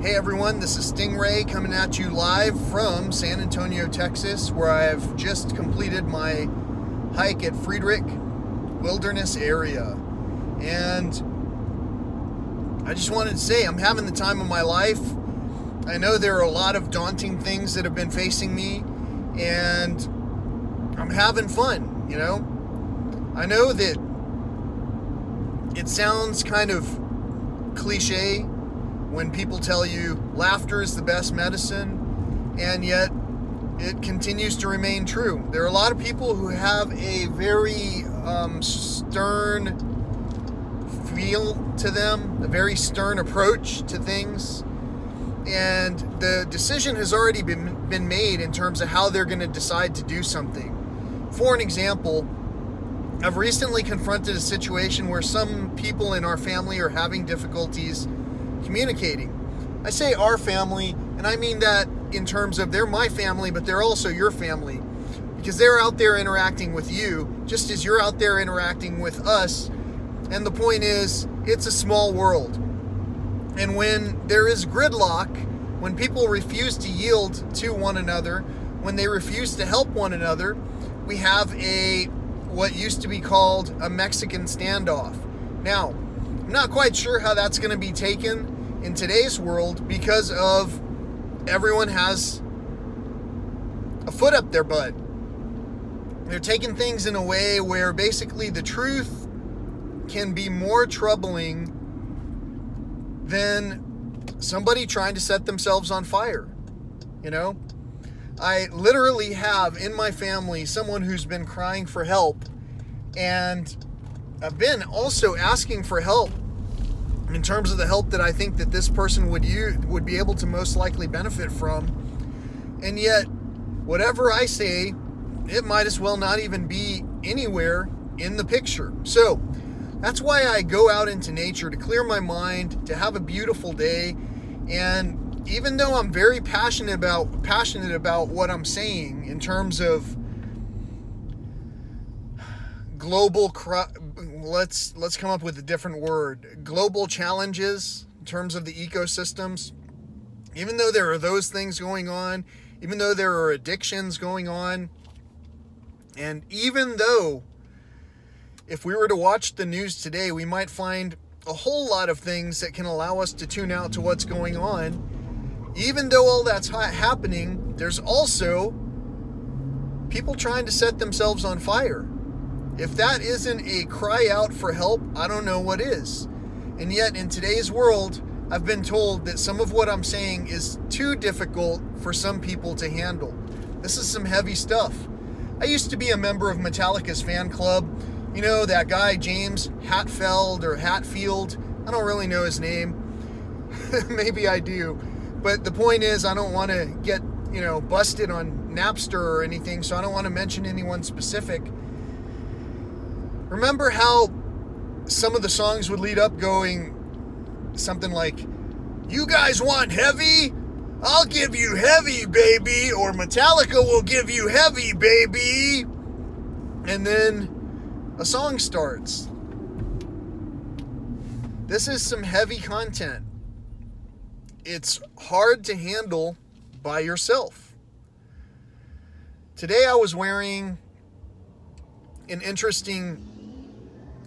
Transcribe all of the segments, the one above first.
Hey everyone, this is Stingray coming at you live from San Antonio, Texas, where I've just completed my hike at Friedrich Wilderness Area. And I just wanted to say I'm having the time of my life. I know there are a lot of daunting things that have been facing me, and I'm having fun, you know? I know that it sounds kind of cliche when people tell you laughter is the best medicine, and yet it continues to remain true. There are a lot of people who have a very stern feel to them, a very stern approach to things, and the decision has already been made in terms of how they're going to decide to do something. For an example, I've recently confronted a situation where some people in our family are having difficulties communicating. I say our family, and I mean that in terms of they're my family, but they're also your family, because they're out there interacting with you just as you're out there interacting with us. And the point is, it's a small world. And when there is gridlock, when people refuse to yield to one another, when they refuse to help one another, we have what used to be called a Mexican standoff. Now, I'm not quite sure how that's going to be taken in today's world because of everyone has a foot up their butt. They're taking things in a way where basically the truth can be more troubling than somebody trying to set themselves on fire. You know? I literally have in my family someone who's been crying for help, and I've been also asking for help in terms of the help that I think that this person would be able to most likely benefit from. And yet, whatever I say, it might as well not even be anywhere in the picture. So, that's why I go out into nature to clear my mind, to have a beautiful day. And even though I'm very passionate about what I'm saying in terms of global, let's come up with a different word, global challenges in terms of the ecosystems, even though there are those things going on, even though there are addictions going on, and even though if we were to watch the news today, we might find a whole lot of things that can allow us to tune out to what's going on. Even though all that's happening, there's also people trying to set themselves on fire. If that isn't a cry out for help, I don't know what is. And yet in today's world, I've been told that some of what I'm saying is too difficult for some people to handle. This is some heavy stuff. I used to be a member of Metallica's fan club. You know, that guy, James Hatfield. I don't really know his name. Maybe I do. But the point is, I don't want to get, busted on Napster or anything, so I don't want to mention anyone specific. Remember how some of the songs would lead up going something like, "You guys want heavy? I'll give you heavy, baby," or "Metallica will give you heavy, baby." And then a song starts. This is some heavy content. It's hard to handle by yourself. Today I was wearing an interesting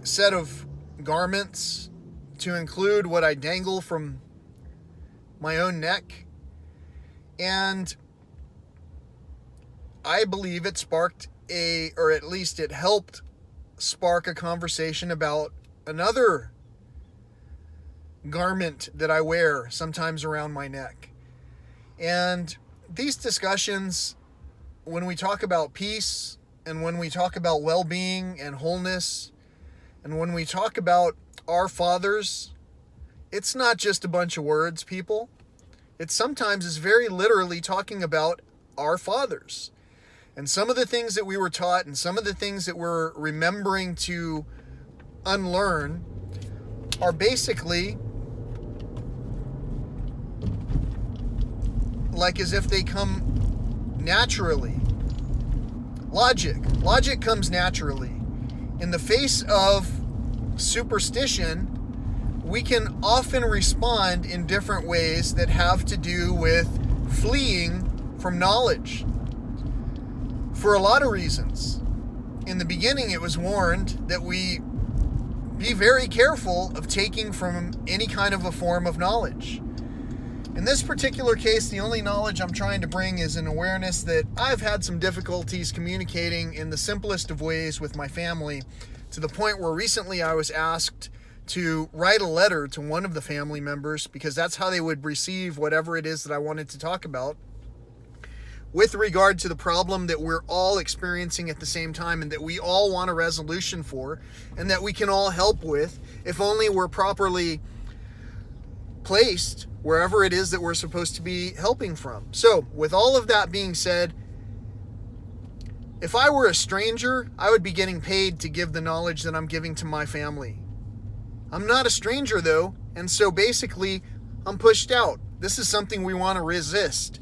set of garments to include what I dangle from my own neck, and I believe it sparked or at least it helped spark a conversation about another garment that I wear sometimes around my neck. And these discussions, when we talk about peace, and when we talk about well-being and wholeness, and when we talk about our fathers, it's not just a bunch of words, people. It sometimes is very literally talking about our fathers. And some of the things that we were taught and some of the things that we're remembering to unlearn are basically like as if they come naturally. Logic comes naturally. In the face of superstition, we can often respond in different ways that have to do with fleeing from knowledge for a lot of reasons. In the beginning, it was warned that we be very careful of taking from any kind of a form of knowledge. In this particular case, the only knowledge I'm trying to bring is an awareness that I've had some difficulties communicating in the simplest of ways with my family, to the point where recently I was asked to write a letter to one of the family members, because that's how they would receive whatever it is that I wanted to talk about, with regard to the problem that we're all experiencing at the same time, and that we all want a resolution for, and that we can all help with, if only we're properly placed wherever it is that we're supposed to be helping from. So, with all of that being said, if I were a stranger, I would be getting paid to give the knowledge that I'm giving to my family. I'm not a stranger though, and so basically, I'm pushed out. This is something we want to resist.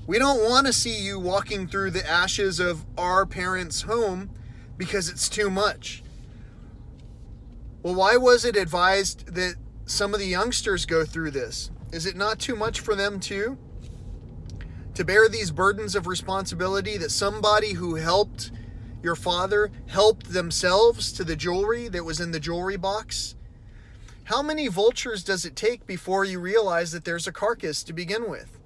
We don't want to see you walking through the ashes of our parents' home because it's too much. Well, why was it advised that some of the youngsters go through this? Is it not too much for them too? To bear these burdens of responsibility that somebody who helped your father helped themselves to the jewelry that was in the jewelry box? How many vultures does it take before you realize that there's a carcass to begin with?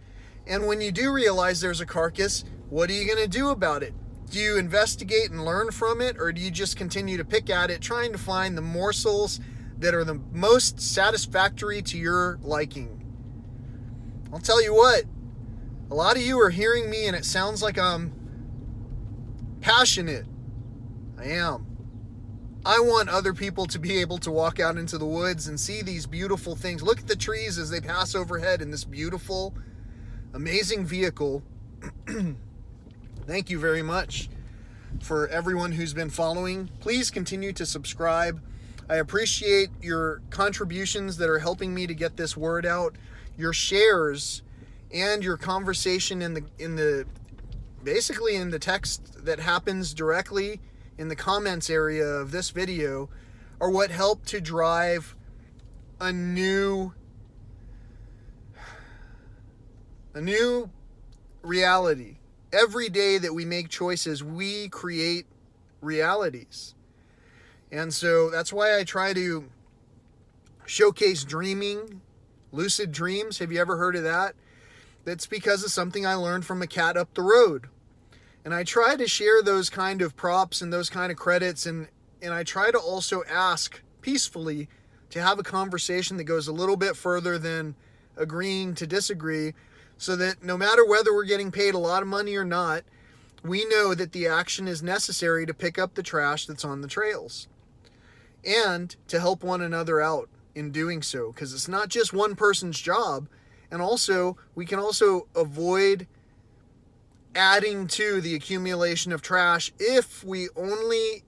And when you do realize there's a carcass, what are you going to do about it? Do you investigate and learn from it, or do you just continue to pick at it, trying to find the morsels that are the most satisfactory to your liking? I'll tell you what, a lot of you are hearing me and it sounds like I'm passionate. I am. I want other people to be able to walk out into the woods and see these beautiful things. Look at the trees as they pass overhead in this beautiful, amazing vehicle. Thank you very much for everyone who's been following. Please continue to subscribe. I appreciate your contributions that are helping me to get this word out. Your shares and your conversation in the basically in the text that happens directly in the comments area of this video are what help to drive a new reality. Every day that we make choices, we create realities. And so that's why I try to showcase dreaming, lucid dreams. Have you ever heard of that? That's because of something I learned from a cat up the road. And I try to share those kind of props and those kind of credits, and I try to also ask peacefully to have a conversation that goes a little bit further than agreeing to disagree, so that no matter whether we're getting paid a lot of money or not, we know that the action is necessary to pick up the trash that's on the trails and to help one another out in doing so, because it's not just one person's job. And also, we can also avoid adding to the accumulation of trash if we only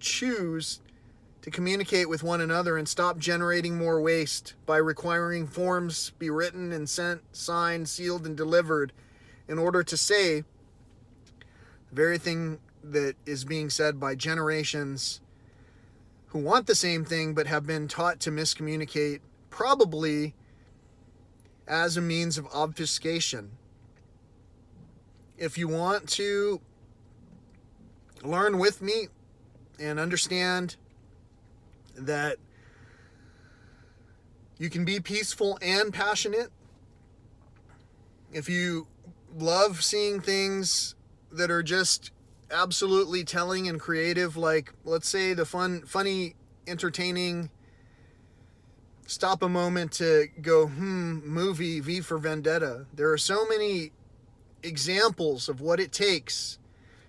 choose to communicate with one another and stop generating more waste by requiring forms be written and sent, signed, sealed, and delivered in order to say the very thing that is being said by generations who want the same thing but have been taught to miscommunicate, probably as a means of obfuscation. If you want to learn with me and understand that you can be peaceful and passionate, if you love seeing things that are just absolutely telling and creative, like, let's say, the funny, entertaining, stop a moment to go, movie V for Vendetta. There are so many examples of what it takes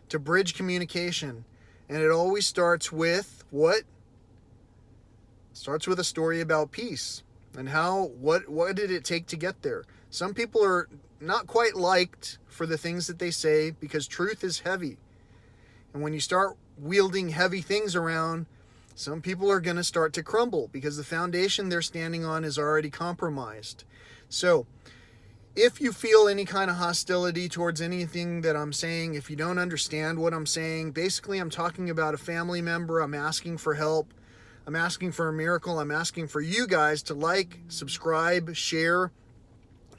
to bridge communication, and it always starts with what? It starts with a story about peace and what did it take to get there. Some people are not quite liked for the things that they say because truth is heavy. And when you start wielding heavy things around, some people are going to start to crumble because the foundation they're standing on is already compromised. So, if you feel any kind of hostility towards anything that I'm saying, if you don't understand what I'm saying, basically I'm talking about a family member, I'm asking for help, I'm asking for a miracle. I'm asking for you guys to like, subscribe, share,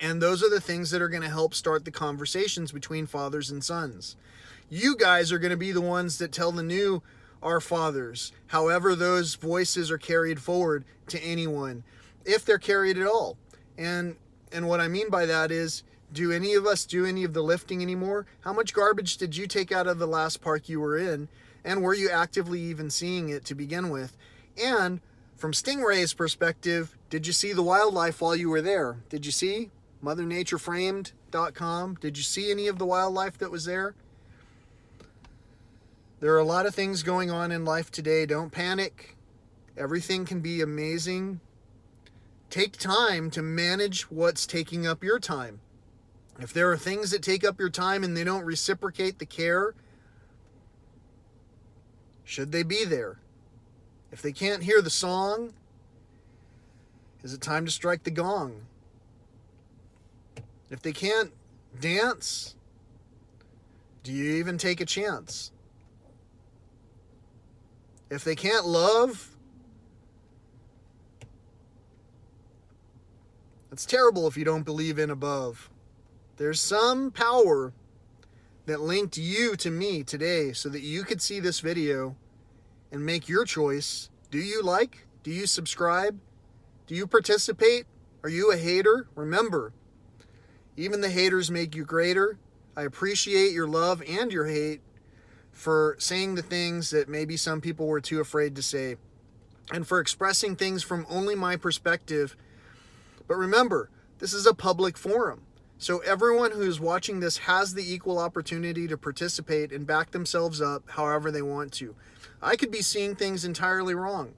and those are the things that are going to help start the conversations between fathers and sons. You guys are going to be the ones that tell the new our fathers, however those voices are carried forward to anyone, if they're carried at all. And what I mean by that is, do any of us do any of the lifting anymore? How much garbage did you take out of the last park you were in? And were you actively even seeing it to begin with? And from Stingray's perspective, did you see the wildlife while you were there? Did you see MotherNatureFramed.com? Did you see any of the wildlife that was there? There are a lot of things going on in life today. Don't panic. Everything can be amazing. Take time to manage what's taking up your time. If there are things that take up your time and they don't reciprocate the care, should they be there? If they can't hear the song, is it time to strike the gong? If they can't dance, do you even take a chance? If they can't love, it's terrible if you don't believe in above. There's some power that linked you to me today so that you could see this video and make your choice. Do you like? Do you subscribe? Do you participate? Are you a hater? Remember, even the haters make you greater. I appreciate your love and your hate for saying the things that maybe some people were too afraid to say, and for expressing things from only my perspective. But remember, this is a public forum. So everyone who's watching this has the equal opportunity to participate and back themselves up however they want to. I could be seeing things entirely wrong.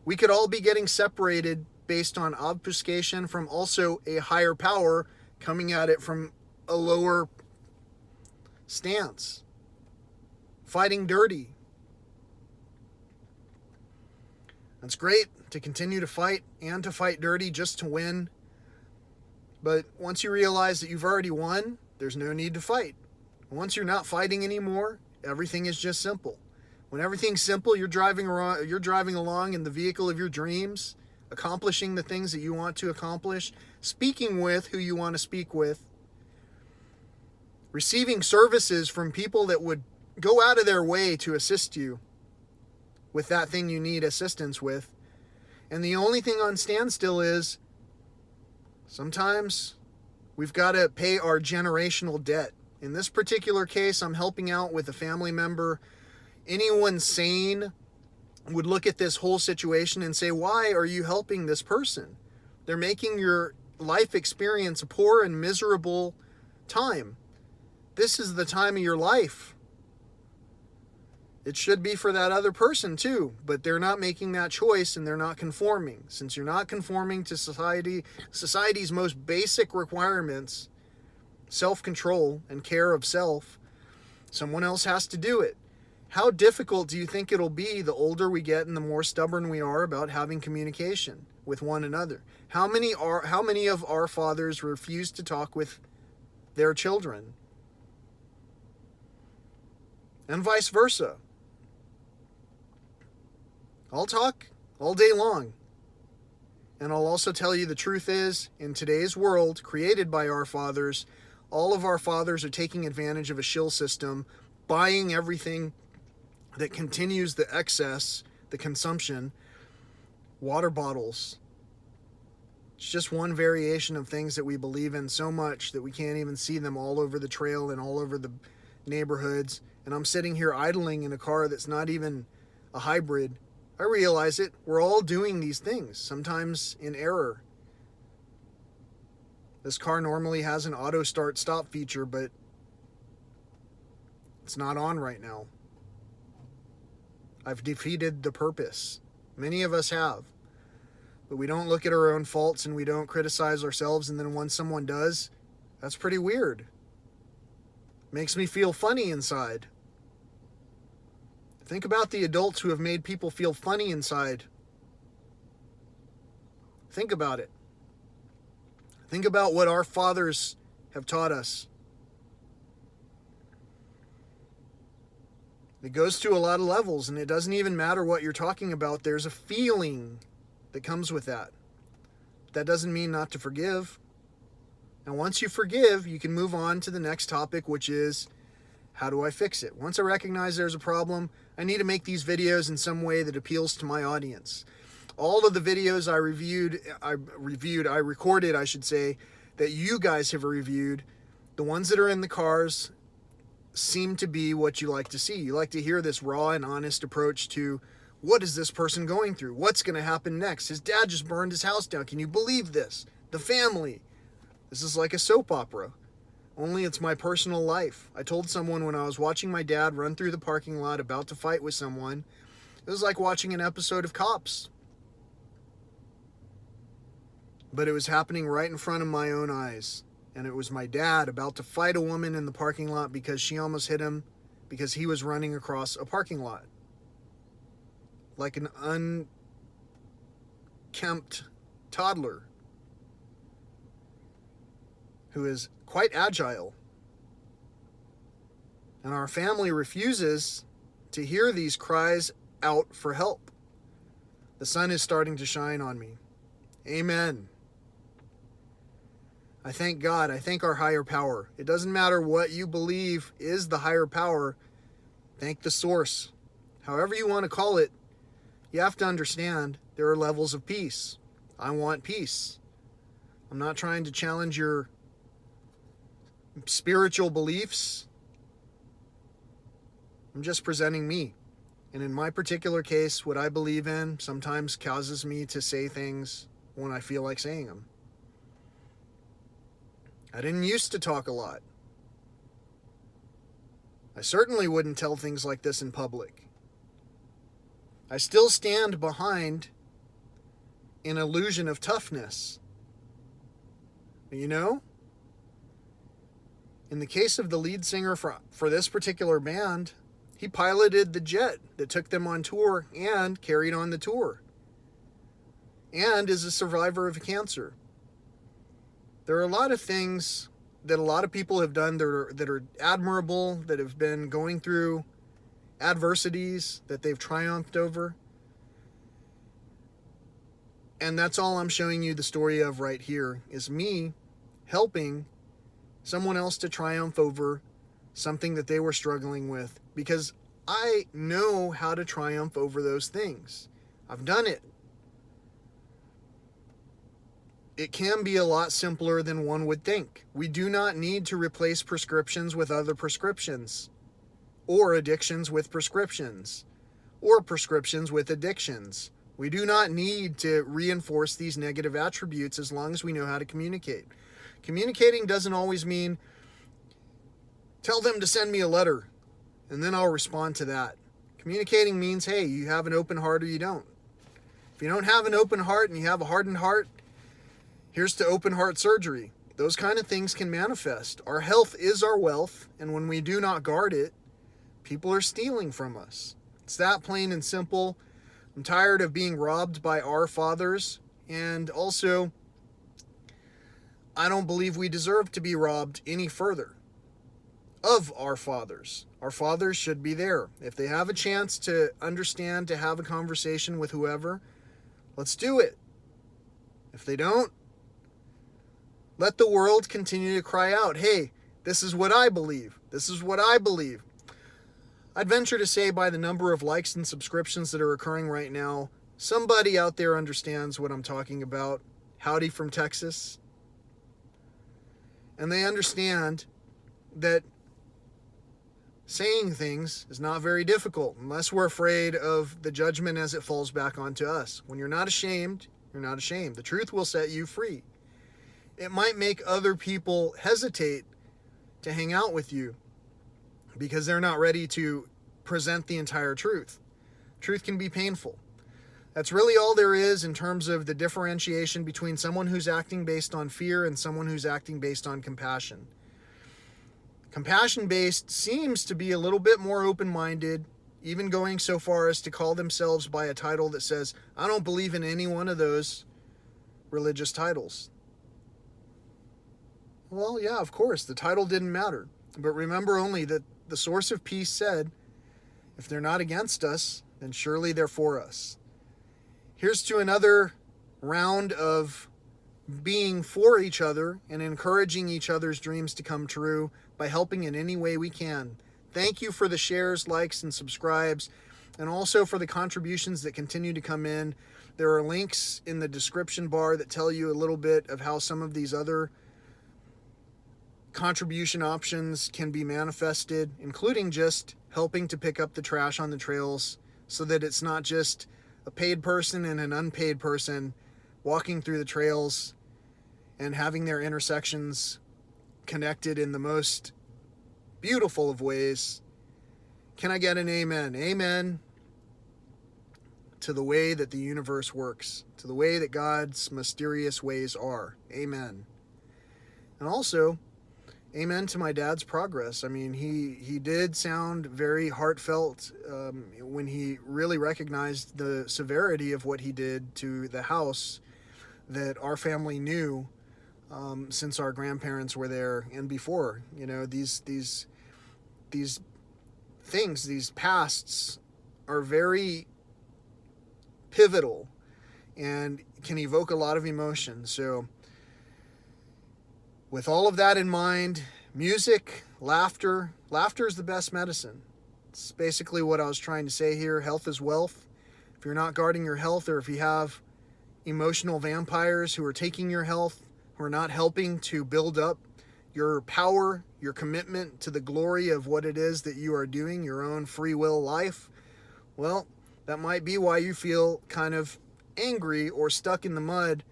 We could all be getting separated based on obfuscation from also a higher power coming at it from a lower stance. Fighting dirty. It's great to continue to fight and to fight dirty just to win. But once you realize that you've already won, there's no need to fight. Once you're not fighting anymore, everything is just simple. When everything's simple, you're driving along in the vehicle of your dreams, accomplishing the things that you want to accomplish, speaking with who you want to speak with, receiving services from people that would go out of their way to assist you with that thing you need assistance with. And the only thing on standstill is sometimes we've got to pay our generational debt. In this particular case, I'm helping out with a family member. Anyone sane would look at this whole situation and say, why are you helping this person? They're making your life experience a poor and miserable time. This is the time of your life. It should be for that other person too, but they're not making that choice and they're not conforming. Since you're not conforming to society's most basic requirements, self-control and care of self, someone else has to do it. How difficult do you think it'll be the older we get and the more stubborn we are about having communication with one another? How many of our fathers refuse to talk with their children? And vice versa. I'll talk all day long. And I'll also tell you the truth is, in today's world created by our fathers, all of our fathers are taking advantage of a shill system, buying everything that continues the excess, the consumption. Water bottles. It's just one variation of things that we believe in so much that we can't even see them all over the trail and all over the neighborhoods. And I'm sitting here idling in a car that's not even a hybrid. I realize it. We're all doing these things, sometimes in error. This car normally has an auto start stop feature, but it's not on right now. I've defeated the purpose. Many of us have. But we don't look at our own faults and we don't criticize ourselves, and then when someone does, that's pretty weird. Makes me feel funny inside. Think about the adults who have made people feel funny inside. Think about it. Think about what our fathers have taught us. It goes to a lot of levels, and it doesn't even matter what you're talking about. There's a feeling that comes with that. That doesn't mean not to forgive. And once you forgive, you can move on to the next topic, which is, how do I fix it? Once I recognize there's a problem, I need to make these videos in some way that appeals to my audience. All of the videos I recorded, that you guys have reviewed, the ones that are in the cars, seem to be what you like to see. You like to hear this raw and honest approach to, what is this person going through? What's going to happen next? His dad just burned his house down. Can you believe this? The family. This is like a soap opera. Only it's my personal life. I told someone when I was watching my dad run through the parking lot about to fight with someone, it was like watching an episode of Cops. But it was happening right in front of my own eyes. And it was my dad about to fight a woman in the parking lot because she almost hit him because he was running across a parking lot. Like an unkempt toddler who is quite agile. And our family refuses to hear these cries out for help. The sun is starting to shine on me. Amen. I thank God. I thank our higher power. It doesn't matter what you believe is the higher power. Thank the source. However you want to call it, you have to understand there are levels of peace. I want peace. I'm not trying to challenge your spiritual beliefs. I'm just presenting me. And in my particular case, what I believe in sometimes causes me to say things when I feel like saying them. I didn't used to talk a lot. I certainly wouldn't tell things like this in public. I still stand behind an illusion of toughness. You know? In the case of the lead singer for this particular band, he piloted the jet that took them on tour and carried on the tour. And is a survivor of cancer. There are a lot of things that a lot of people have done that are admirable, that have been going through adversities that they've triumphed over. And that's all I'm showing you the story of right here, is me helping someone else to triumph over something that they were struggling with, because I know how to triumph over those things. I've done it. It can be a lot simpler than one would think. We do not need to replace prescriptions with other prescriptions, or addictions with prescriptions, or prescriptions with addictions. We do not need to reinforce these negative attributes as long as we know how to communicate. Communicating doesn't always mean, tell them to send me a letter, and then I'll respond to that. Communicating means, hey, you have an open heart or you don't. If you don't have an open heart and you have a hardened heart, here's to open heart surgery. Those kind of things can manifest. Our health is our wealth, and when we do not guard it, people are stealing from us. It's that plain and simple. I'm tired of being robbed by our fathers, and also, I don't believe we deserve to be robbed any further of our fathers. Our fathers should be there. If they have a chance to understand, to have a conversation with whoever, let's do it. If they don't, let the world continue to cry out, hey, this is what I believe. This is what I believe. I'd venture to say by the number of likes and subscriptions that are occurring right now, somebody out there understands what I'm talking about. Howdy from Texas. And they understand that saying things is not very difficult unless we're afraid of the judgment as it falls back onto us. When you're not ashamed, you're not ashamed. The truth will set you free. It might make other people hesitate to hang out with you because they're not ready to present the entire truth. Truth can be painful. That's really all there is in terms of the differentiation between someone who's acting based on fear and someone who's acting based on compassion. Compassion-based seems to be a little bit more open-minded, even going so far as to call themselves by a title that says, I don't believe in any one of those religious titles. Well, yeah, of course, the title didn't matter. But remember only that the source of peace said, If they're not against us, then surely they're for us. Here's to another round of being for each other and encouraging each other's dreams to come true by helping in any way we can. Thank you for the shares, likes, and subscribes, and also for the contributions that continue to come in. There are links in the description bar that tell you a little bit of how some of these other contribution options can be manifested, including just helping to pick up the trash on the trails so that it's not just a paid person and an unpaid person walking through the trails and having their intersections connected in the most beautiful of ways. Can I get an amen? Amen to the way that the universe works, to the way that God's mysterious ways are. Amen. And also, amen to my dad's progress. I mean, he did sound very heartfelt when he really recognized the severity of what he did to the house that our family knew since our grandparents were there and before. You know, these things, these pasts are very pivotal and can evoke a lot of emotion. So with all of that in mind, music, laughter is the best medicine. It's basically what I was trying to say here. Health is wealth. If you're not guarding your health, or if you have emotional vampires who are taking your health, who are not helping to build up your power, your commitment to the glory of what it is that you are doing, your own free will life, well, that might be why you feel kind of angry or stuck in the mud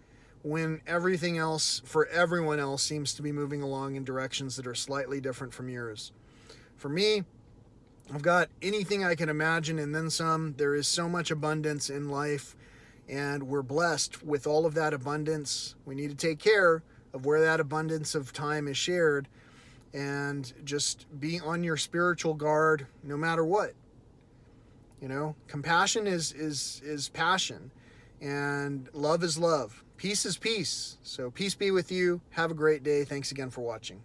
when everything else for everyone else seems to be moving along in directions that are slightly different from yours. For me, I've got anything I can imagine and then some. There is so much abundance in life, and we're blessed with all of that abundance. We need to take care of where that abundance of time is shared and just be on your spiritual guard no matter what. You know, compassion is passion, and love is love. Peace is peace. So peace be with you. Have a great day. Thanks again for watching.